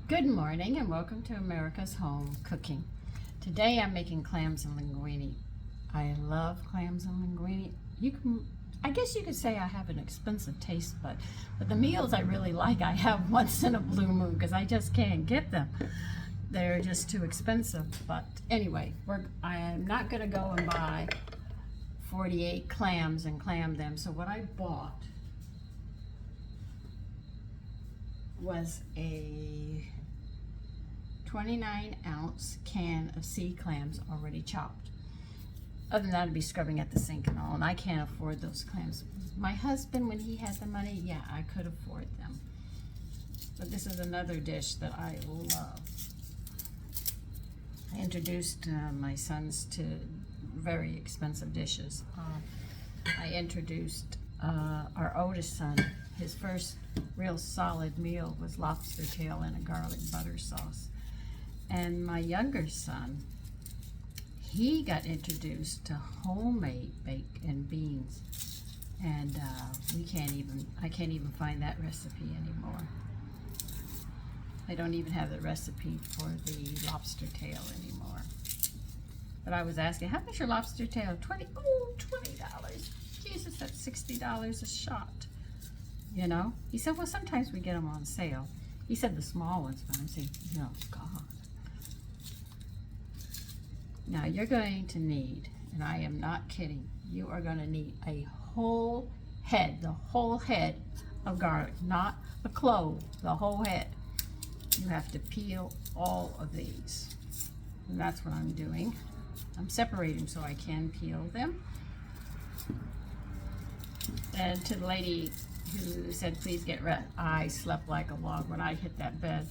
Good morning and welcome to America's Home Cooking. Today I'm making clams and linguine. I love clams and linguine. I guess you could say I have an expensive taste bud, but the meals I really like I have once in a blue moon because I just can't get them. They're just too expensive. But anyway, I am not going to go and buy 48 clams and clam them. So what I bought was a 29-ounce can of sea clams already chopped. Other than that, I'd be scrubbing at the sink and all, and I can't afford those clams. My husband, when he had the money, yeah, I could afford them. But this is another dish that I love. I introduced my sons to very expensive dishes. I introduced our oldest son, his first real solid meal was lobster tail in a garlic butter sauce. And my younger son, he got introduced to homemade bacon beans. And I can't even find that recipe anymore. I don't even have the recipe for the lobster tail anymore. But I was asking, how much your lobster tail? $20. Jesus, that's $60 a shot. You know? He said, well, sometimes we get them on sale. He said the small ones, but I'm saying, no, God. Now you're going to need, and I am not kidding, you are going to need a whole head, the whole head of garlic, not a clove, the whole head. You have to peel all of these. And that's what I'm doing. I'm separating them so I can peel them. And to the lady who said, please get rest, I slept like a log when I hit that bed.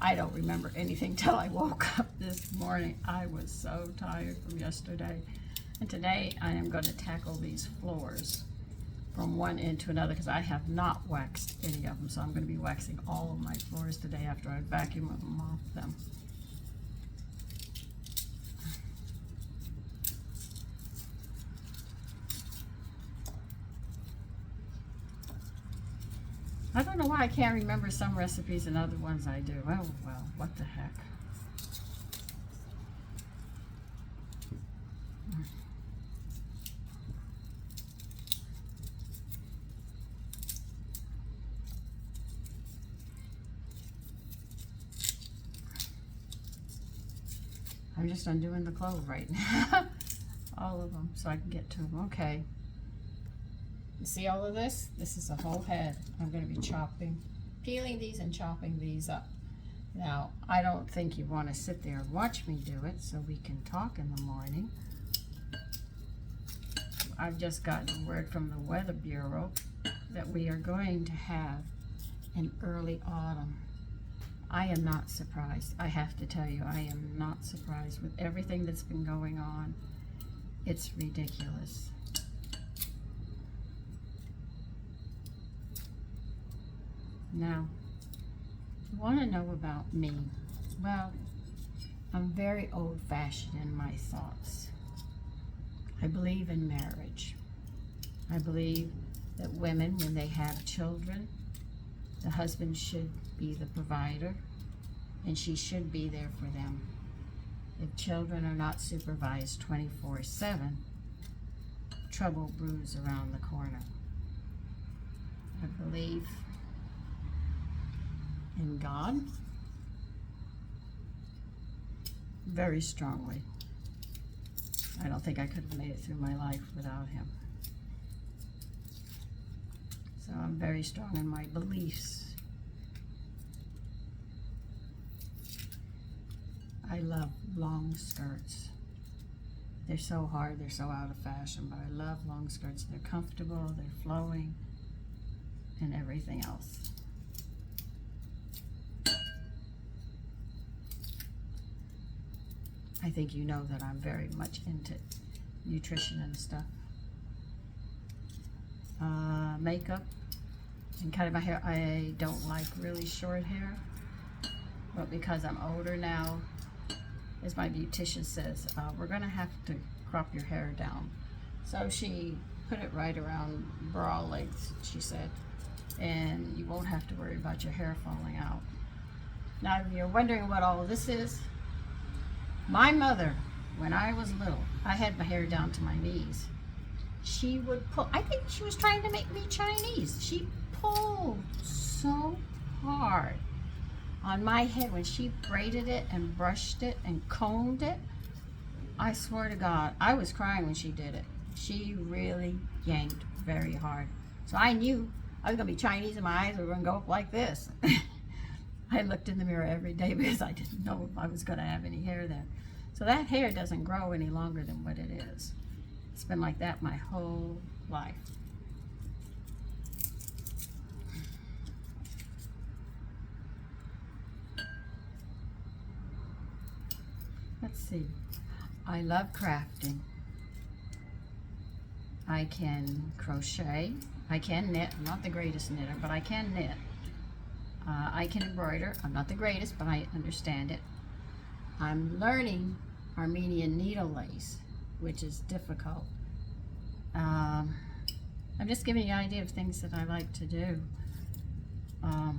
I don't remember anything till I woke up this morning. I was so tired from yesterday. And today I am going to tackle these floors from one end to another because I have not waxed any of them. So I'm going to be waxing all of my floors today after I vacuum and mop them. I don't know why I can't remember some recipes and other ones I do. Oh, well, what the heck. I'm just undoing the clove right now. All of them, so I can get to them. Okay. You see all of this? This is a whole head. I'm going to be peeling these and chopping these up. Now, I don't think you want to sit there and watch me do it so we can talk in the morning. I've just gotten word from the Weather Bureau that we are going to have an early autumn. I am not surprised. I have to tell you, I am not surprised with everything that's been going on. It's ridiculous. Now, you want to know about me? Well, I'm very old-fashioned in my thoughts. I believe in marriage. I believe that women, when they have children, the husband should be the provider, and she should be there for them. If children are not supervised 24/7, trouble brews around the corner. I believe in God very strongly. I don't think I could have made it through my life without him. So I'm very strong in my beliefs. I love long skirts. They're so hard, they're so out of fashion, but I love long skirts. They're comfortable, they're flowing, and everything else. I think you know that I'm very much into nutrition and stuff. Makeup and cutting my hair. I don't like really short hair, but because I'm older now, as my beautician says, we're gonna have to crop your hair down. So she put it right around bra length, she said, and you won't have to worry about your hair falling out. Now, if you're wondering what all this is, my mother, when I was little, I had my hair down to my knees. She would pull, I think she was trying to make me Chinese. She pulled so hard on my head when she braided it and brushed it and combed it. I swear to God, I was crying when she did it. She really yanked very hard. So I knew I was gonna be Chinese and my eyes were gonna go up like this. I looked in the mirror every day because I didn't know if I was gonna have any hair there. So that hair doesn't grow any longer than what it is. It's been like that my whole life. Let's see. I love crafting. I can crochet. I can knit. I'm not the greatest knitter, but I can knit. I can embroider. I'm not the greatest, but I understand it. I'm learning Armenian needle lace, which is difficult. I'm just giving you an idea of things that I like to do. I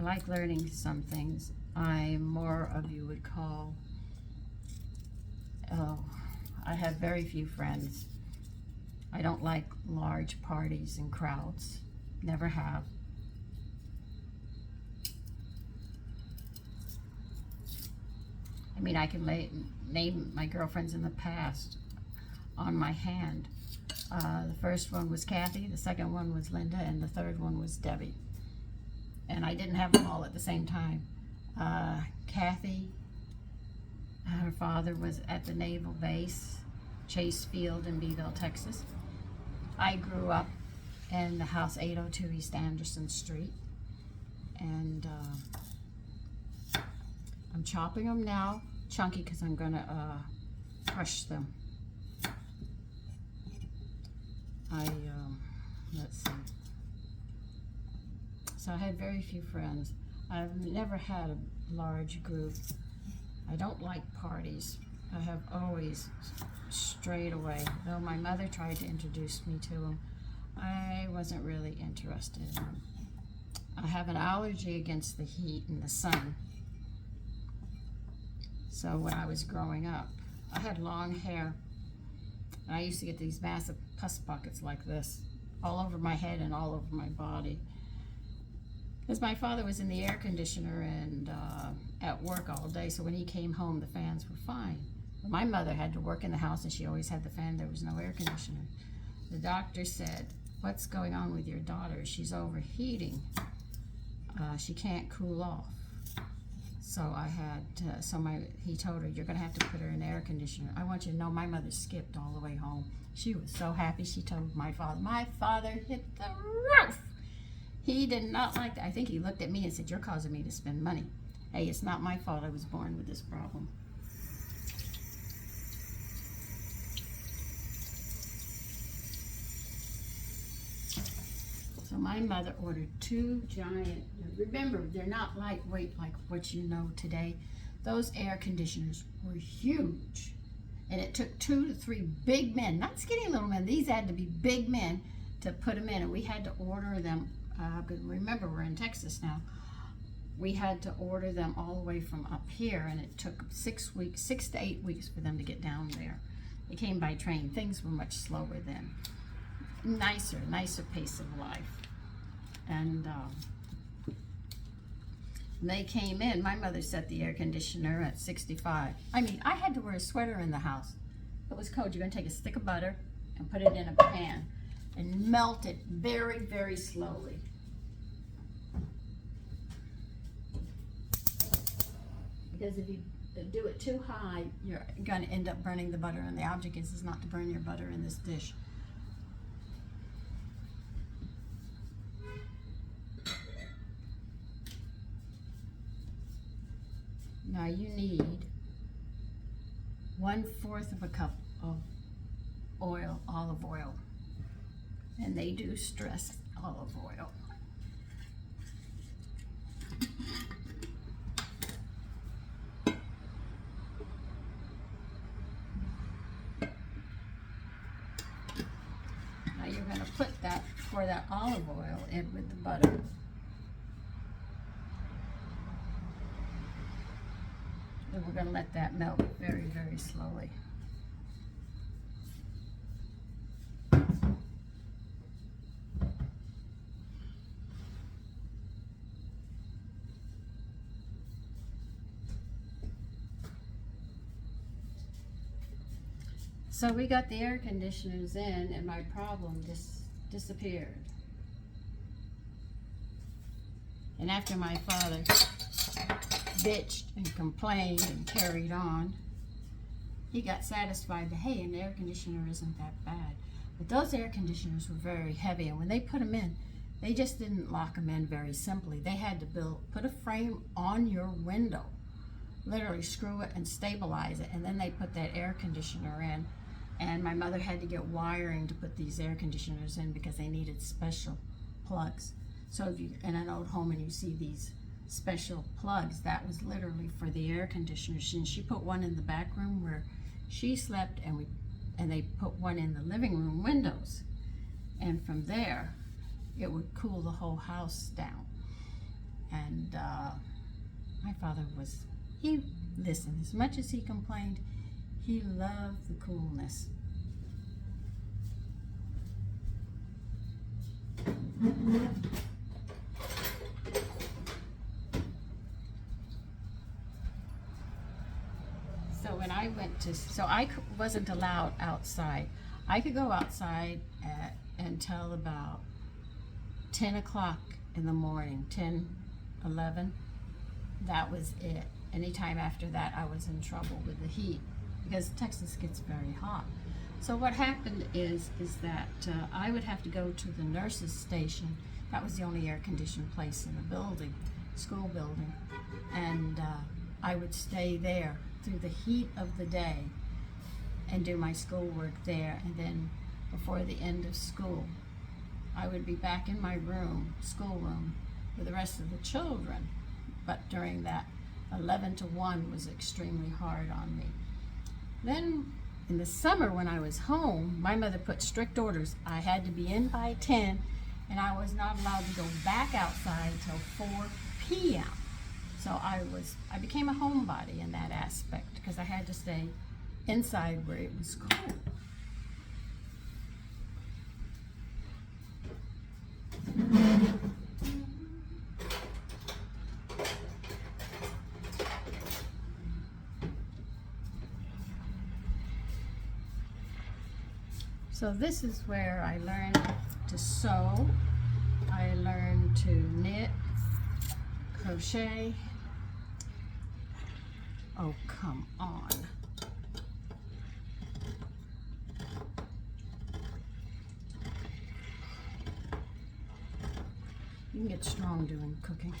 like learning some things. I'm more of you would call, I have very few friends. I don't like large parties and crowds. Never have. I mean, I can name my girlfriends in the past on my hand. The first one was Kathy, the second one was Linda, and the third one was Debbie. And I didn't have them all at the same time. Kathy, her father was at the Naval Base, Chase Field in Beeville, Texas. I grew up in the house 802 East Anderson Street. And I'm chopping them now, chunky, because I'm gonna crush them. Let's see. So I had very few friends. I've never had a large group. I don't like parties. I have always strayed away. Though my mother tried to introduce me to them, I wasn't really interested in them. I have an allergy against the heat and the sun. So when I was growing up, I had long hair. I used to get these massive pus buckets like this, all over my head and all over my body. Because my father was in the air conditioner and at work all day, so when he came home, the fans were fine. But my mother had to work in the house and she always had the fan. There was no air conditioner. The doctor said, "What's going on with your daughter? She's overheating. She can't cool off." So I had, he told her, "You're gonna have to put her in the air conditioner." I want you to know my mother skipped all the way home. She was so happy. She told my father hit the roof. He did not like that. I think he looked at me and said, "You're causing me to spend money." Hey, it's not my fault I was born with this problem. So my mother ordered 2 giant, remember, they're not lightweight like what you know today. Those air conditioners were huge. And it took 2 to 3 big men, not skinny little men, these had to be big men to put them in. And we had to order them, because remember, we're in Texas now. We had to order them all the way from up here, and it took 6 to 8 weeks for them to get down there. They came by train. Things were much slower then. Nicer pace of life. And when they came in, my mother set the air conditioner at 65. I mean, I had to wear a sweater in the house. It was cold. You're gonna take a stick of butter and put it in a pan and melt it very, very slowly. Because if you do it too high, you're gonna end up burning the butter, and the object is not to burn your butter in this dish. Now you need 1/4 of a cup of oil, olive oil. And they do stress olive oil. Now you're going to put that pour that olive oil in with the butter. And we're going to let that melt very, very slowly. So we got the air conditioners in and my problem disappeared. And after my father bitched and complained and carried on, he got satisfied that, hey, an air conditioner isn't that bad. But those air conditioners were very heavy, and when they put them in, they just didn't lock them in very simply. They had to put a frame on your window, literally screw it and stabilize it, and then they put that air conditioner in. And my mother had to get wiring to put these air conditioners in because they needed special plugs. So if you're in an old home and you see these special plugs, that was literally for the air conditioners. And she put one in the back room where she slept, and they put one in the living room windows. And from there, it would cool the whole house down. And my father he listened. As much as he complained, he loved the coolness. So when I I wasn't allowed outside. I could go outside until about 10 o'clock in the morning, 10, 11. That was it. Anytime after that, I was in trouble with the heat, because Texas gets very hot. So what happened is that I would have to go to the nurse's station. That was the only air-conditioned place in the building, school building. And I would stay there through the heat of the day and do my schoolwork there. And then before the end of school, I would be back in my schoolroom, with the rest of the children. But during that 11 to 1 was extremely hard on me. Then in the summer when I was home, my mother put strict orders. I had to be in by 10, and I was not allowed to go back outside till 4 p.m. So I became a homebody in that aspect, because I had to stay inside where it was cool. So this is where I learned to sew, I learned to knit, crochet. Oh, come on. You can get strong doing cooking.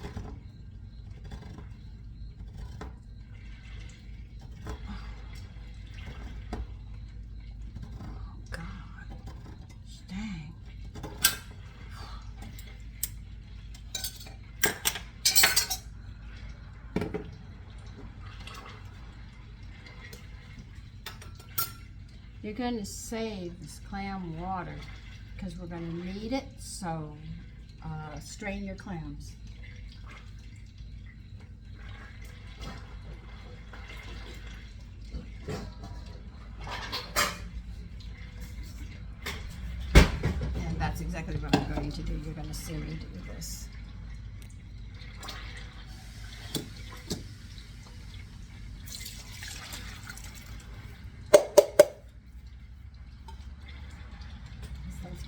You're going to save this clam water because we're going to need it, so strain your clams. And that's exactly what I'm going to do. You're going to see me do this.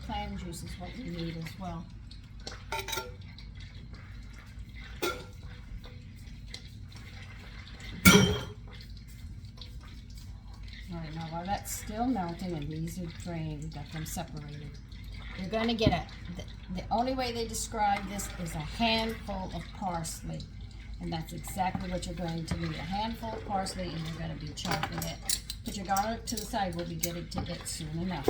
Clam juice is what we need as well. Alright, now while that's still melting and these are drained, we got them separated. You're going to get the only way they describe this is a handful of parsley. And that's exactly what you're going to need. A handful of parsley, and you're going to be chopping it. Put your garlic to the side. We'll be getting to it soon enough.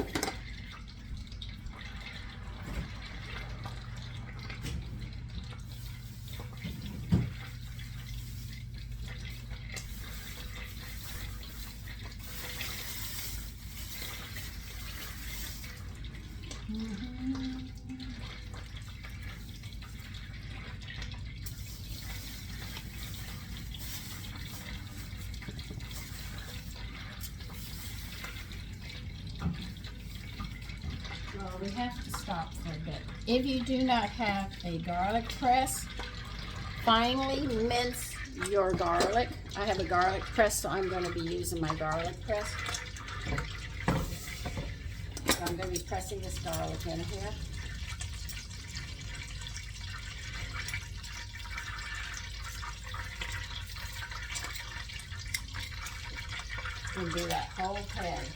have to stop for a bit. If you do not have a garlic press, finely mince your garlic. I have a garlic press, so I'm going to be using my garlic press. So I'm going to be pressing this garlic in here. And do that whole head.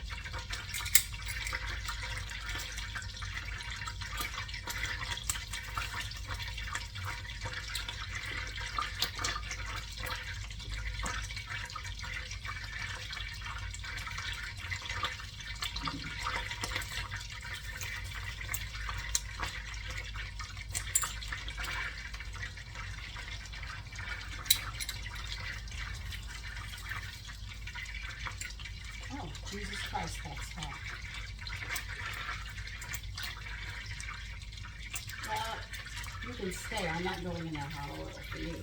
Oh, Jesus Christ, that's hot. Well, you can stay. I'm not going in that hot oil for you.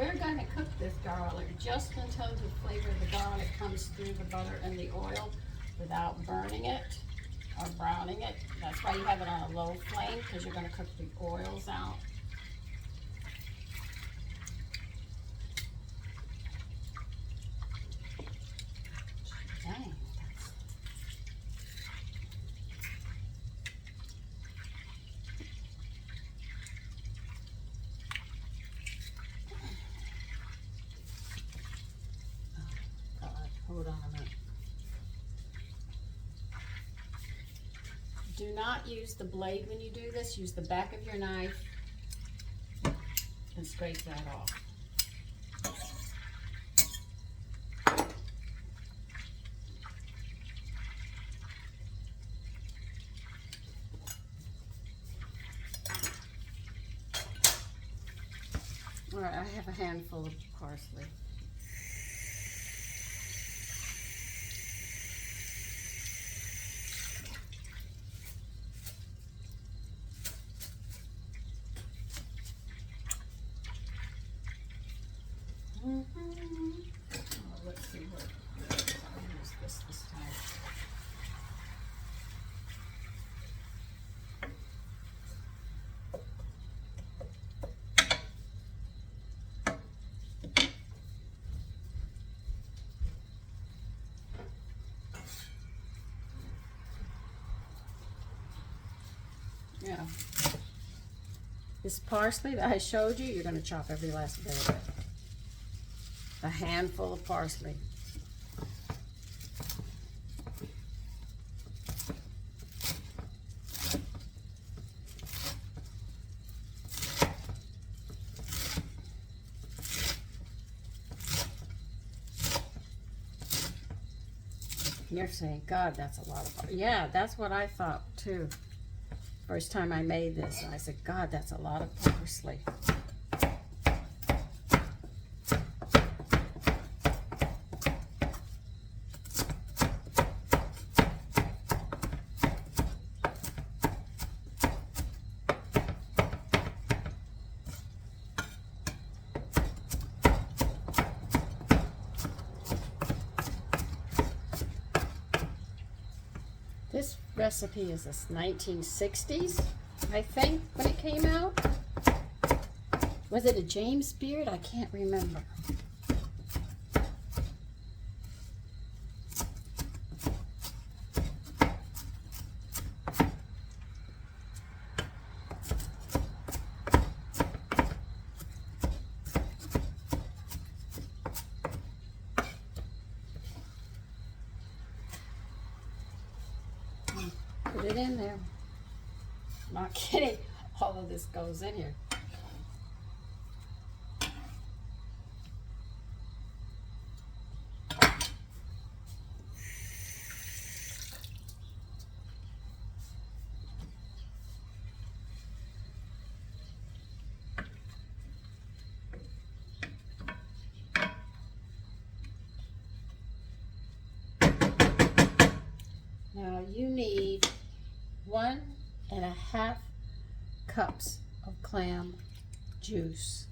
We're going to cook this garlic just until the flavor of the garlic comes through the butter and the oil without burning it or browning it. That's why you have it on a low flame, because you're going to cook the oils out. Dang. Hold on a minute. Do not use the blade when you do this. Use the back of your knife and scrape that off. All right, I have a handful of parsley. Oh, let's see what I'll use this time. Yeah. This parsley that I showed you, you're going to chop every last bit of it. A handful of parsley. You're saying, God, that's a lot of parsley. Yeah, that's what I thought too. First time I made this, I said, God, that's a lot of parsley. This recipe is this 1960s, I think, when it came out. Was it a James Beard? I can't remember. it in there. Not kidding. All of this goes in here. Now you need 1.5 cups of clam juice.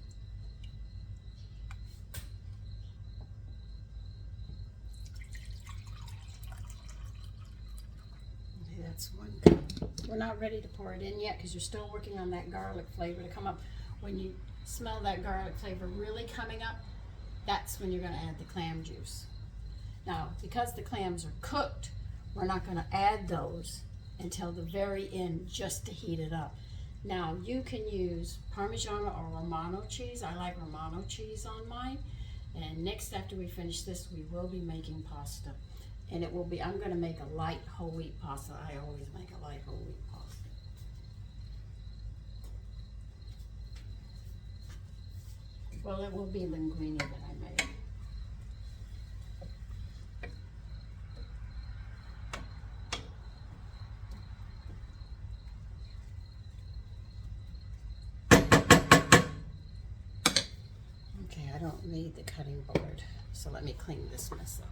Okay, that's 1 cup. We're not ready to pour it in yet because you're still working on that garlic flavor to come up. When you smell that garlic flavor really coming up, that's when you're going to add the clam juice. Now, because the clams are cooked, we're not going to add those until the very end just to heat it up. Now, you can use Parmesan or Romano cheese. I like Romano cheese on mine. And next, after we finish this, we will be making pasta. And it will be, I'm going to make a light whole wheat pasta. I always make a light whole wheat pasta. Well, it will be linguine that I make. Okay, I don't need the cutting board, so let me clean this mess up.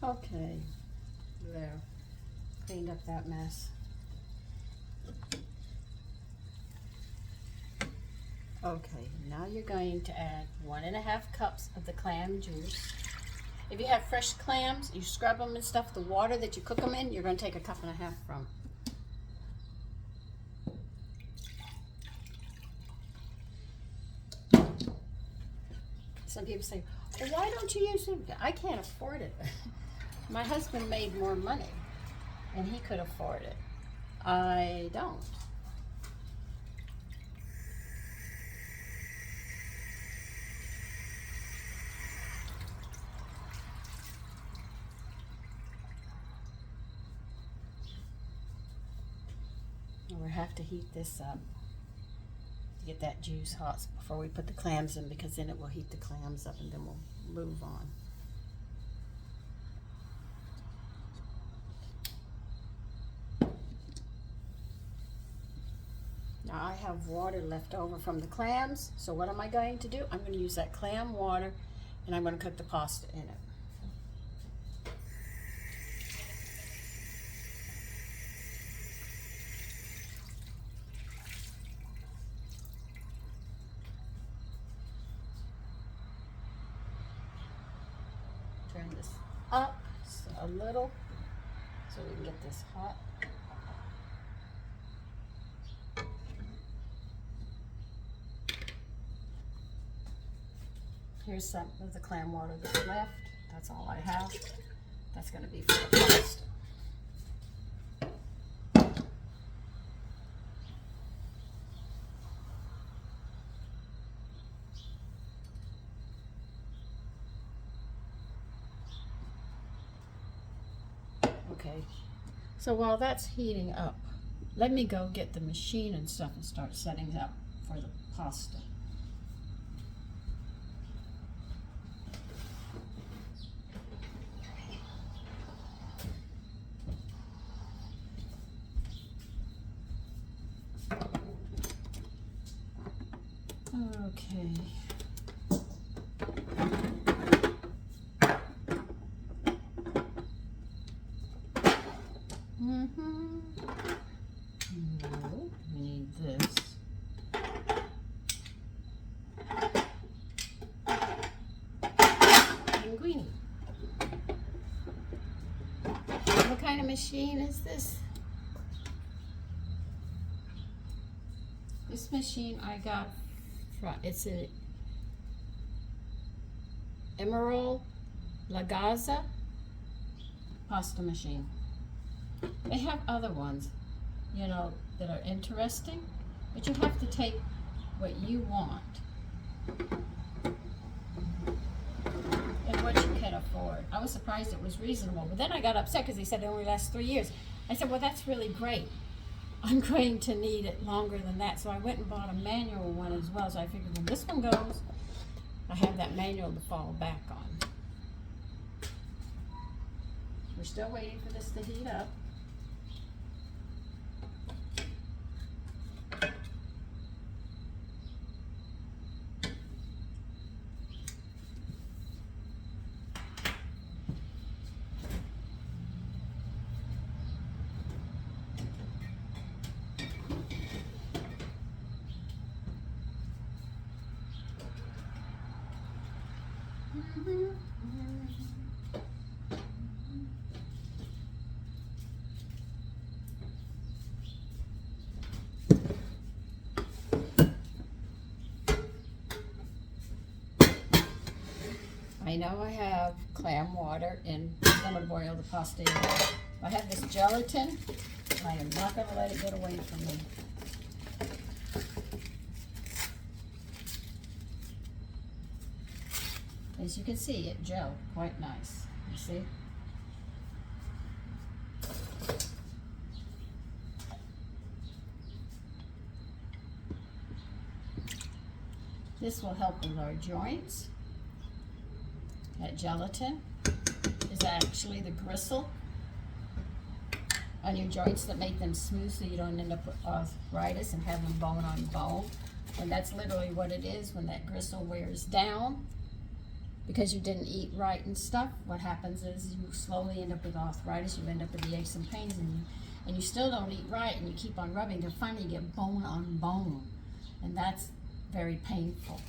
Okay, there, cleaned up that mess. Okay, now you're going to add 1.5 cups of the clam juice. If you have fresh clams, you scrub them and stuff, the water that you cook them in, you're going to take 1.5 cups from. Some people say, well, why don't you use it? I can't afford it. My husband made more money and he could afford it. I don't. We'll have to heat this up to get that juice hot before we put the clams in, because then it will heat the clams up and then we'll move on. Now I have water left over from the clams, so what am I going to do? I'm going to use that clam water and I'm going to cook the pasta in it. Turn this up a little so we can get this hot. Here's some of the clam water that's left. That's all I have. That's going to be for the pasta. Okay, so while that's heating up, let me go get the machine and stuff and start setting up for the pasta. machine is this? This machine I got from, it's a Emerald Lagaza pasta machine. They have other ones, you know, that are interesting, but you have to take what you want and what you can afford. I was surprised it was reasonable, but then I got upset because they said it only lasts 3 years. I said, well, that's really great. I'm going to need it longer than that, so I went and bought a manual one as well. So I figured when this one goes, I have that manual to fall back on. We're still waiting for this to heat up. I know I have clam water and I'm going to boil the pasta in. I have this gelatin. I am not going to let it get away from me. As you can see, it gelled quite nice. You see? This will help with our joints. That gelatin is actually the gristle on your joints that make them smooth so you don't end up with arthritis and have them bone on bone. And that's literally what it is when that gristle wears down. Because you didn't eat right and stuff, what happens is you slowly end up with arthritis, you end up with the aches and pains, and you still don't eat right, and you keep on rubbing, and finally you get bone on bone. And that's very painful.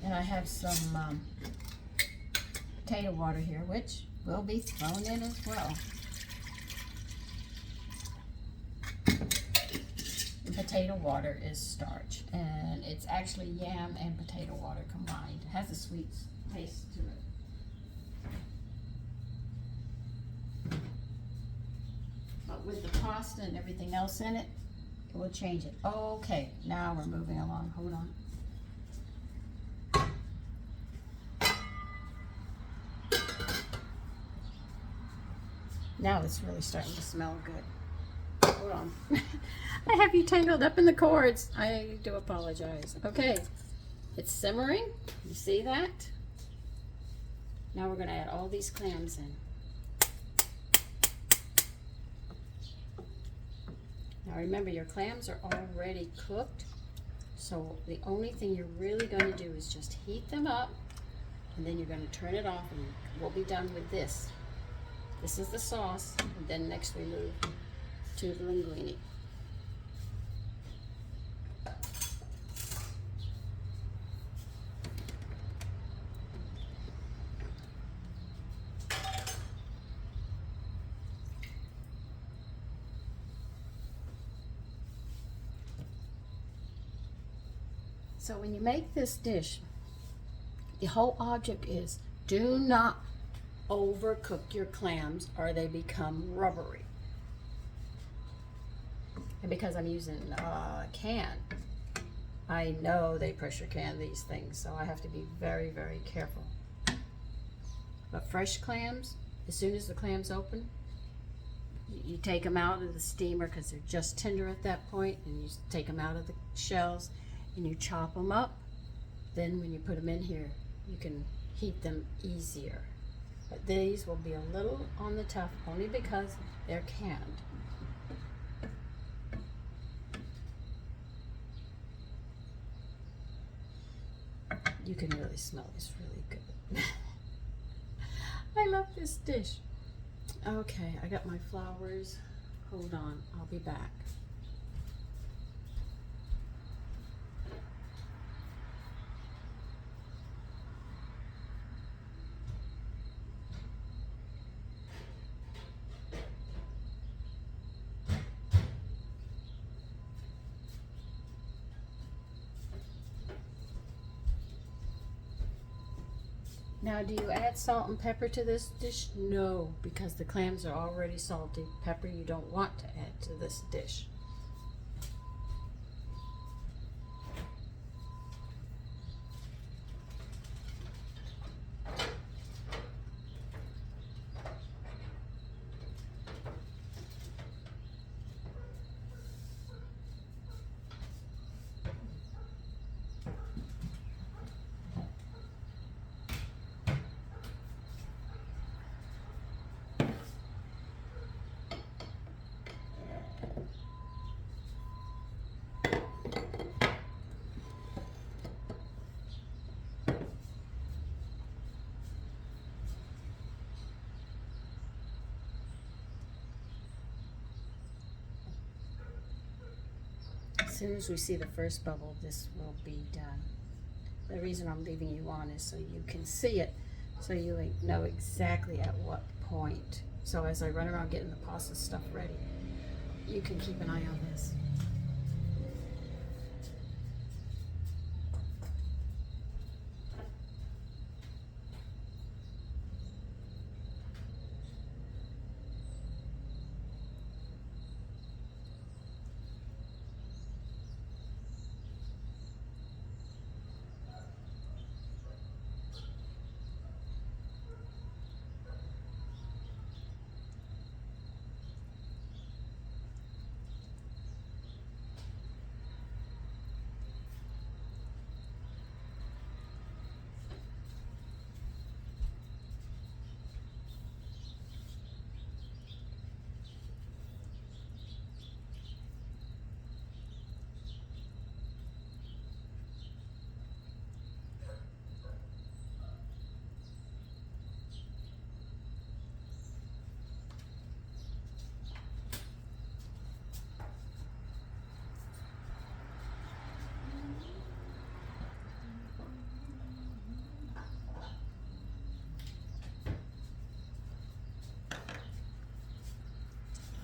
And I have some potato water here, which will be thrown in as well. And potato water is starch, and it's actually yam and potato water combined. It has a sweet taste to it. But with the pasta and everything else in it, it will change it. Okay, now we're moving along. Hold on. Now it's really starting to smell good. Hold on. I have you tangled up in the cords. I do apologize. Okay, it's simmering. You see that? Now we're going to add all these clams in. Now remember, your clams are already cooked, so the only thing you're really going to do is just heat them up, and then you're going to turn it off, and we'll be done with this. This is the sauce, and then next we move to the linguine. So when you make this dish, the whole object is do not overcook your clams or they become rubbery. And because I'm using a can, I know they pressure can these things, so I have to be very, very careful. But fresh clams, as soon as the clams open, you take them out of the steamer because they're just tender at that point, and you take them out of the shells and you chop them up. Then when you put them in here, you can heat them easier. But these will be a little on the tough only because they're canned. You can really smell this really good. I love this dish. Okay, I got my flowers. Hold on, I'll be back. Now, do you add salt and pepper to this dish? No, because the clams are already salty. Pepper you don't want to add to this dish. As soon as we see the first bubble, this will be done. The reason I'm leaving you on is so you can see it, so you know exactly at what point. So as I run around getting the pasta stuff ready, you can keep an eye on this.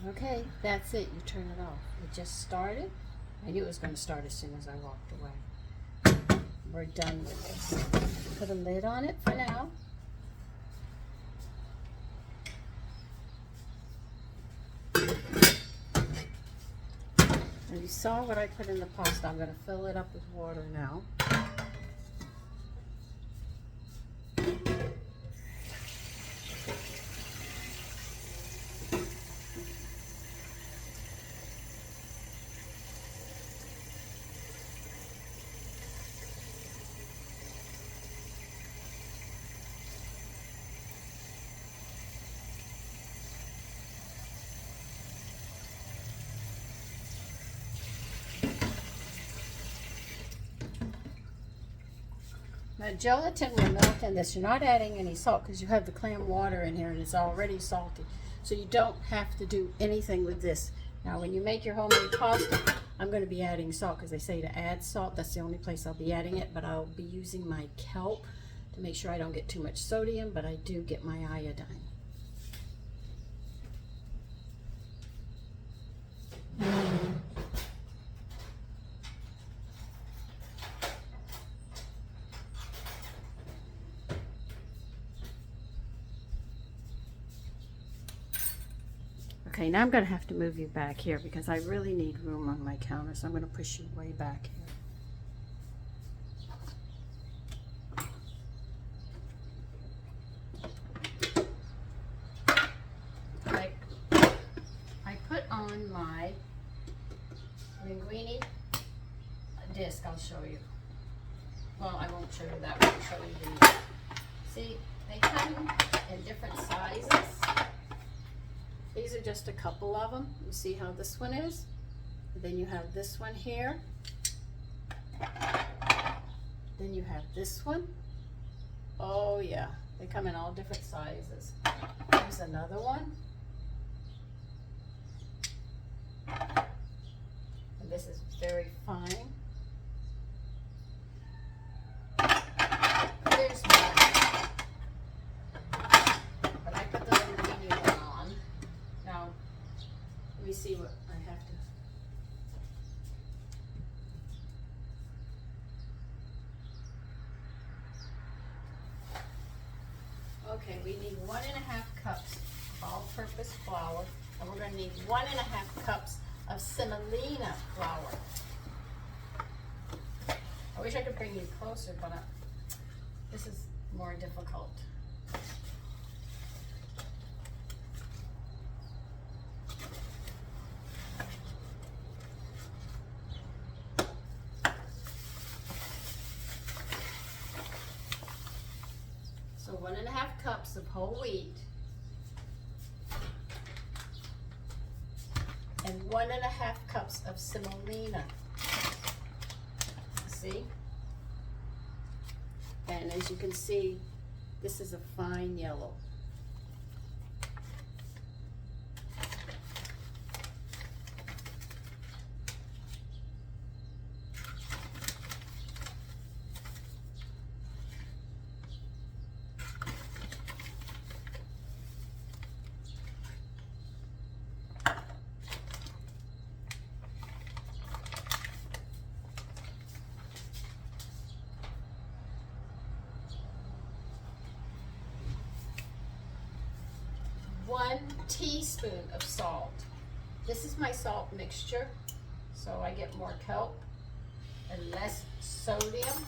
Okay, that's it. You turn it off. It just started. I knew it was going to start as soon as I walked away. We're done with this. Put a lid on it for now. And you saw what I put in the pasta. I'm going to fill it up with water now. Now, gelatin will melt in this. You're not adding any salt because you have the clam water in here and it's already salty. So you don't have to do anything with this. Now, when you make your homemade pasta, I'm going to be adding salt because they say to add salt. That's the only place I'll be adding it, but I'll be using my kelp to make sure I don't get too much sodium, but I do get my iodine. Okay, now I'm going to have to move you back here because I really need room on my counter, so I'm going to push you way back here. I put on my linguine disc. I'll show you. Well, I won't show you that one. I'll show you the. See, they come in different sizes. These are just a couple of them. You see how this one is? Then you have this one here. Then you have this one. Oh yeah, they come in all different sizes. Here's another one. And this is very fine. Here's one. But I put the linguine one on. Now, let me see what I have to. Okay, we need 1.5 cups of all-purpose flour, and we're going to need 1.5 cups of semolina flour. I wish I could bring you closer, but this is more difficult. So 1.5 cups of whole wheat and 1.5 cups of semolina. See? And as you can see, this is a fine yellow. One teaspoon of salt. This is my salt mixture, so I get more kelp and less sodium.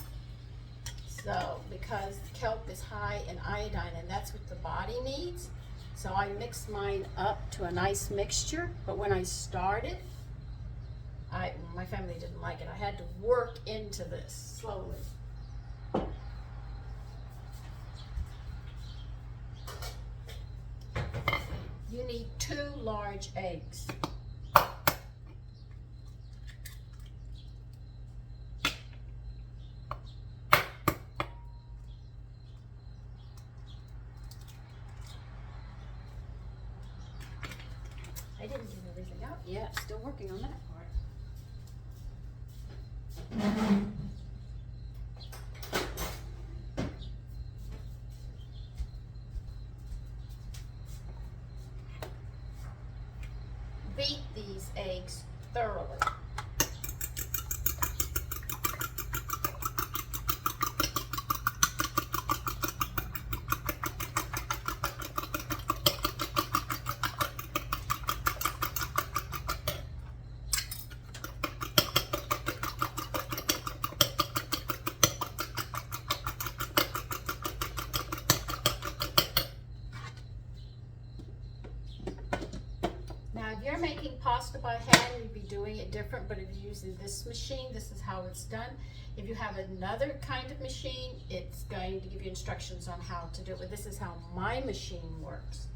So because kelp is high in iodine and that's what the body needs, so I mixed mine up to a nice mixture. But when I started, my family didn't like it. I had to work into this slowly. You need 2 large eggs. I didn't get everything out yet. Still working on that part. Beat these eggs thoroughly. Now, if you're making pasta by hand, you'd be doing it different, but if you're using this machine, this is how it's done. If you have another kind of machine, it's going to give you instructions on how to do it, but this is how my machine works.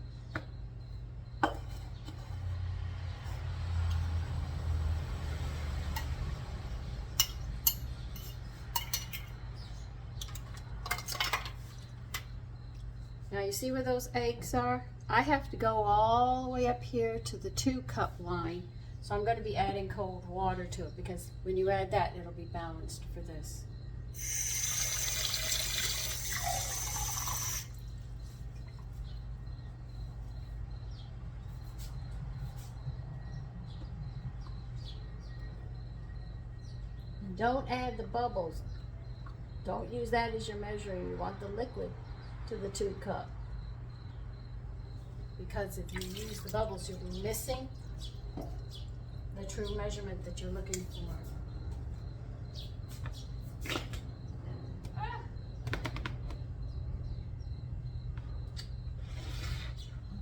Now, you see where those eggs are? I have to go all the way up here to the 2-cup line. So I'm going to be adding cold water to it because when you add that, it'll be balanced for this. And don't add the bubbles. Don't use that as your measuring. You want the liquid to the 2-cup. Because if you use the bubbles, you'll be missing the true measurement that you're looking for.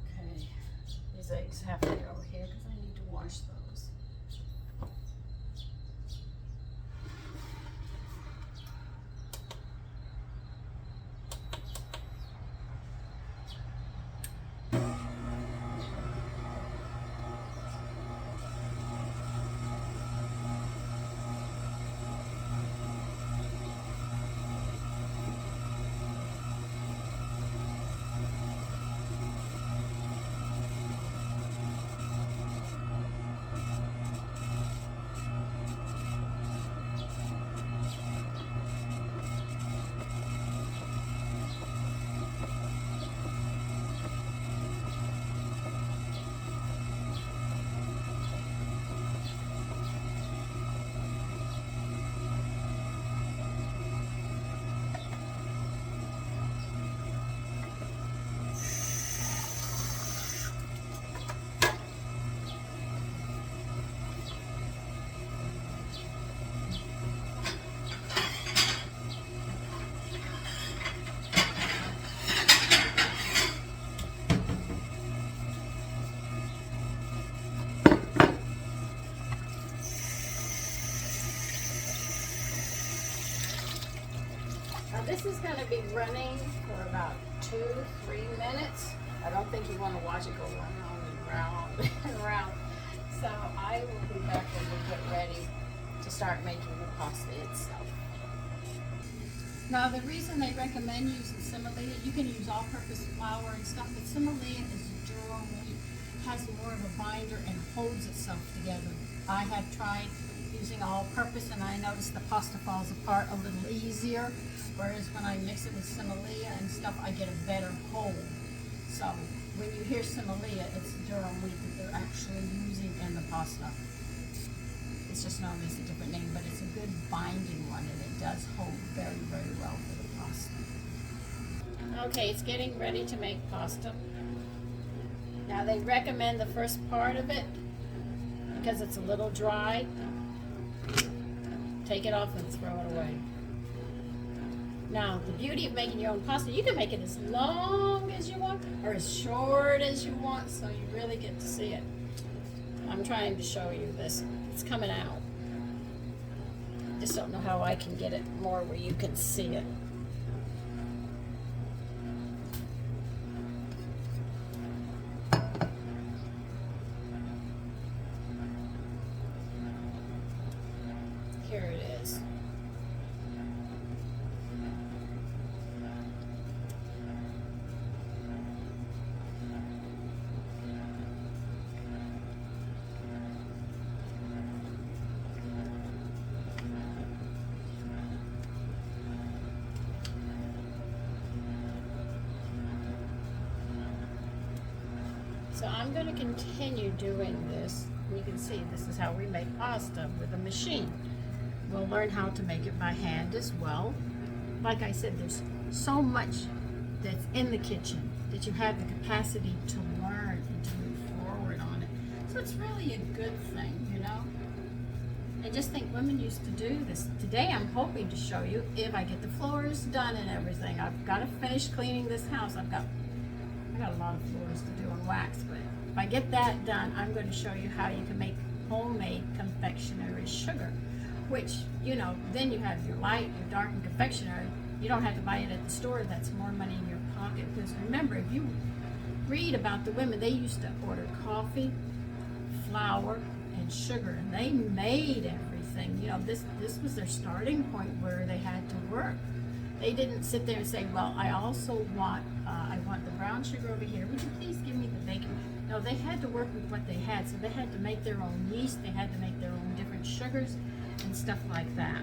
Okay, these eggs have to go here because I need to wash those. this is going to be running for about 2-3 minutes. I don't think you want to watch it go round and round and round. So I will be back when we get ready to start making the pasta itself. Now the reason they recommend using semolina, you can use all-purpose flour and stuff, but semolina is durum wheat, has more of a binder and holds itself together. I have tried using all-purpose and I noticed the pasta falls apart a little easier, whereas when I mix it with semolina and stuff, I get a better hold. So when you hear semolina, it's durum wheat that they're actually using in the pasta. It's just known as a different name, but it's a good binding one and it does hold very, very well for the pasta. Okay, it's getting ready to make pasta. Now they recommend the first part of it, because it's a little dry, take it off and throw it away. Now, the beauty of making your own pasta, you can make it as long as you want or as short as you want, so you really get to see it. I'm trying to show you this. It's coming out. Just don't know how I can get it more where you can see it. Here it is. So I'm going to continue doing this. You can see this is how we make pasta with a machine. We'll learn how to make it by hand as well. Like I said, there's so much that's in the kitchen that you have the capacity to learn and to move forward on it. So it's really a good thing, you know? I just think women used to do this. Today I'm hoping to show you if I get the floors done and everything. I've got to finish cleaning this house. I got a lot of floors to do on wax, but if I get that done, I'm going to show you how you can make homemade confectionery sugar, which, you know, then you have your light, your dark, and confectionery. You don't have to buy it at the store. That's more money in your pocket, because remember, if you read about the women, they used to order coffee, flour, and sugar, and they made everything. You know, this was their starting point where they had to work. They didn't sit there and say, well, I also want, I want the brown sugar over here. Would you please give me the baking? No, they had to work with what they had. So they had to make their own yeast. They had to make their own different sugars and stuff like that.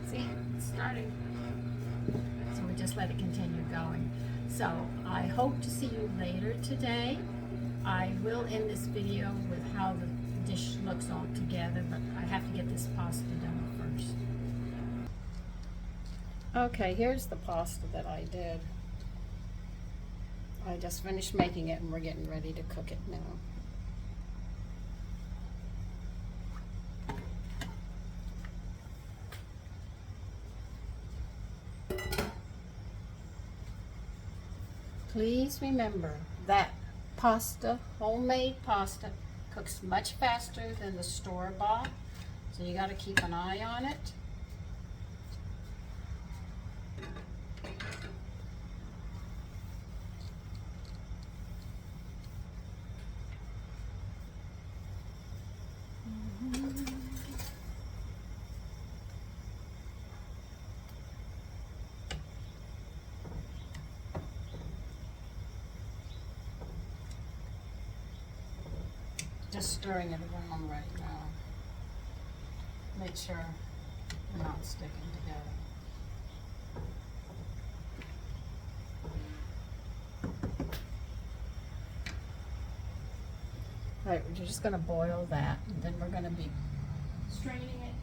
See, it's starting. So we just let it continue going. So I hope to see you later today. I will end this video with how the dish looks all together, but I have to get this pasta done first. Okay, here's the pasta that I did. I just finished making it and we're getting ready to cook it now. Please remember that pasta, homemade pasta, cooks much faster than the store-bought, so you got to keep an eye on it. Just stirring it around right now. Make sure they're not sticking together. Alright, we're just going to boil that, and then we're going to be straining it,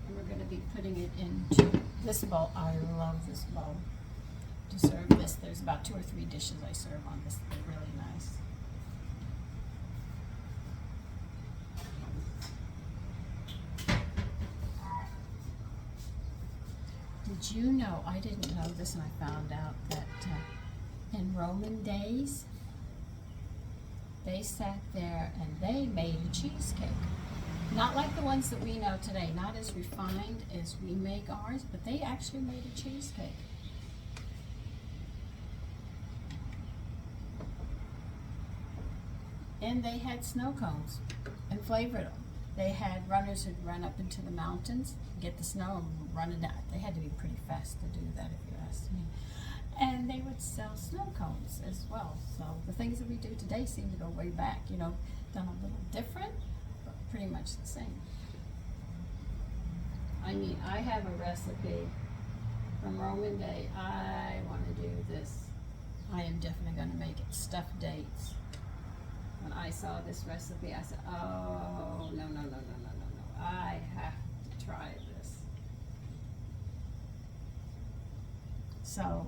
and we're going to be putting it into this bowl. I love this bowl to serve this. There's about 2 or 3 dishes I serve on this. They're really nice. Did you know, I didn't know this, and I found out that in Roman days, they sat there and they made a cheesecake. Not like the ones that we know today, not as refined as we make ours, but they actually made a cheesecake. And they had snow cones and flavored them. They had runners who'd run up into the mountains, get the snow and run it out. They had to be pretty fast to do that, if you ask me. And they would sell snow cones as well. So the things that we do today seem to go way back, you know, done a little different, but pretty much the same. I mean, I have a recipe from Roman day. I want to do this. I am definitely going to make it stuffed dates. When I saw this recipe, I said, oh, no. I have to try this. So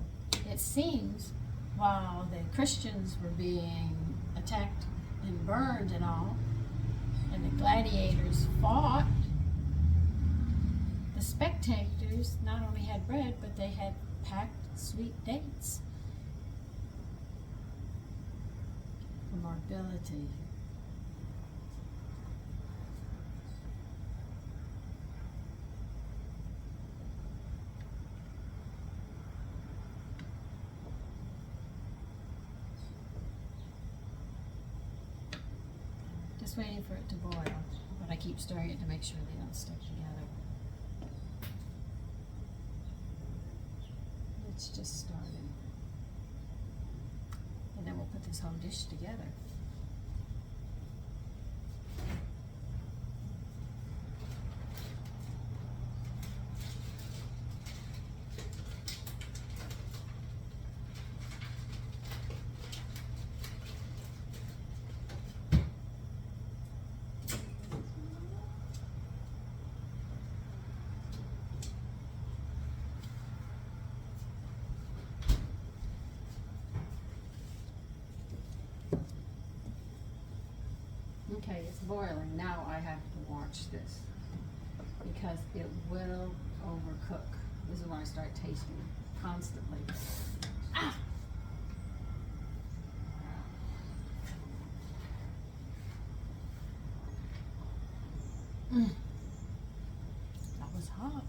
it seems while the Christians were being attacked and burned and all, and the gladiators fought, the spectators not only had bread, but they had packed sweet dates for mobility. Just waiting for it to boil, but I keep stirring it to make sure they don't stick together. It's just starting. And then we'll put this whole dish together. Okay, it's boiling. Now I have to watch this because it will overcook. This is when I start tasting constantly. Ah! That was hot.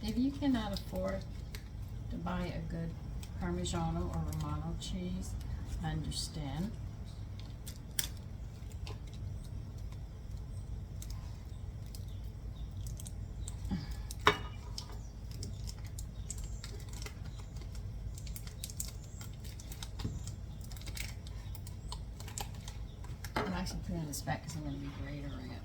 If you cannot afford to buy a good Parmigiano or Romano cheese, I understand. I'm actually putting this back because I'm going to be gratering it.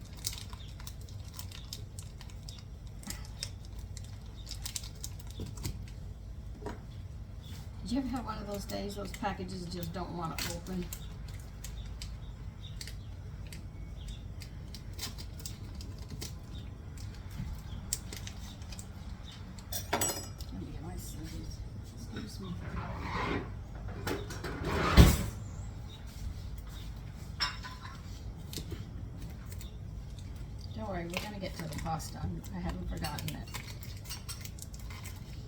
Did you ever have one of those days those packages just don't want to open? Let me get my scissors. Excuse me. Don't worry, we're going to get to the pasta. I haven't forgotten it.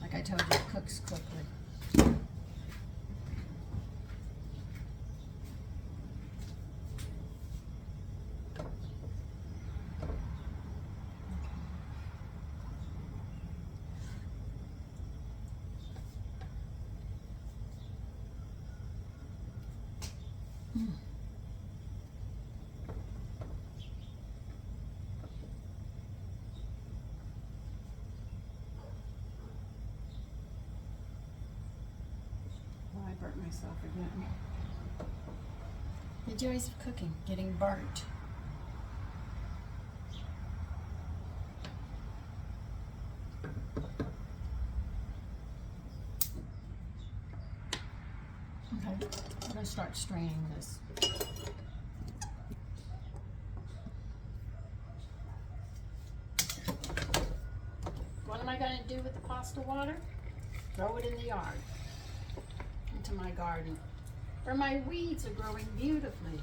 Like I told you, it cooks quickly. I burnt myself again. The joys of cooking, getting burnt. Okay, I'm going to start straining this. What am I going to do with the pasta water? Throw it in the yard. Into my garden, where my weeds are growing beautifully.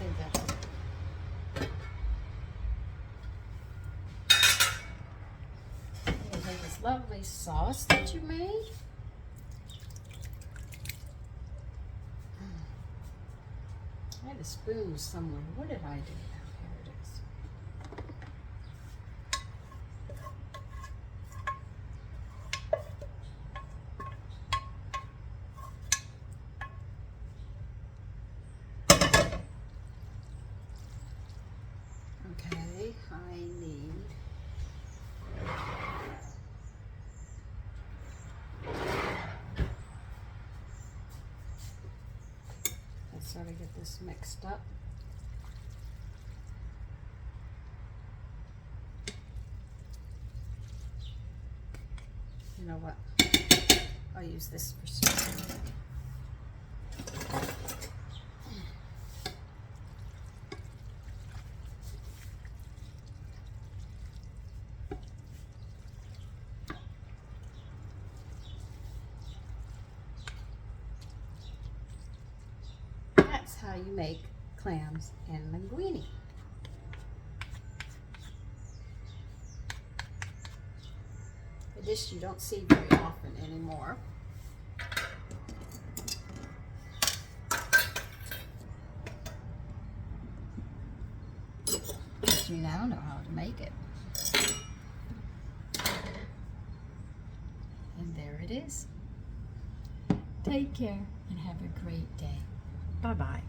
think that's it. You have this lovely sauce that you made. I had a spoon somewhere. What did I do? Here it is. Okay, I need let's sort of get this mixed up. You know what? I'll use this for stirring. That's how you make clams and linguine. A dish you don't see very often anymore. But you now know how to make it. And there it is. Take care and have a great day. Bye-bye.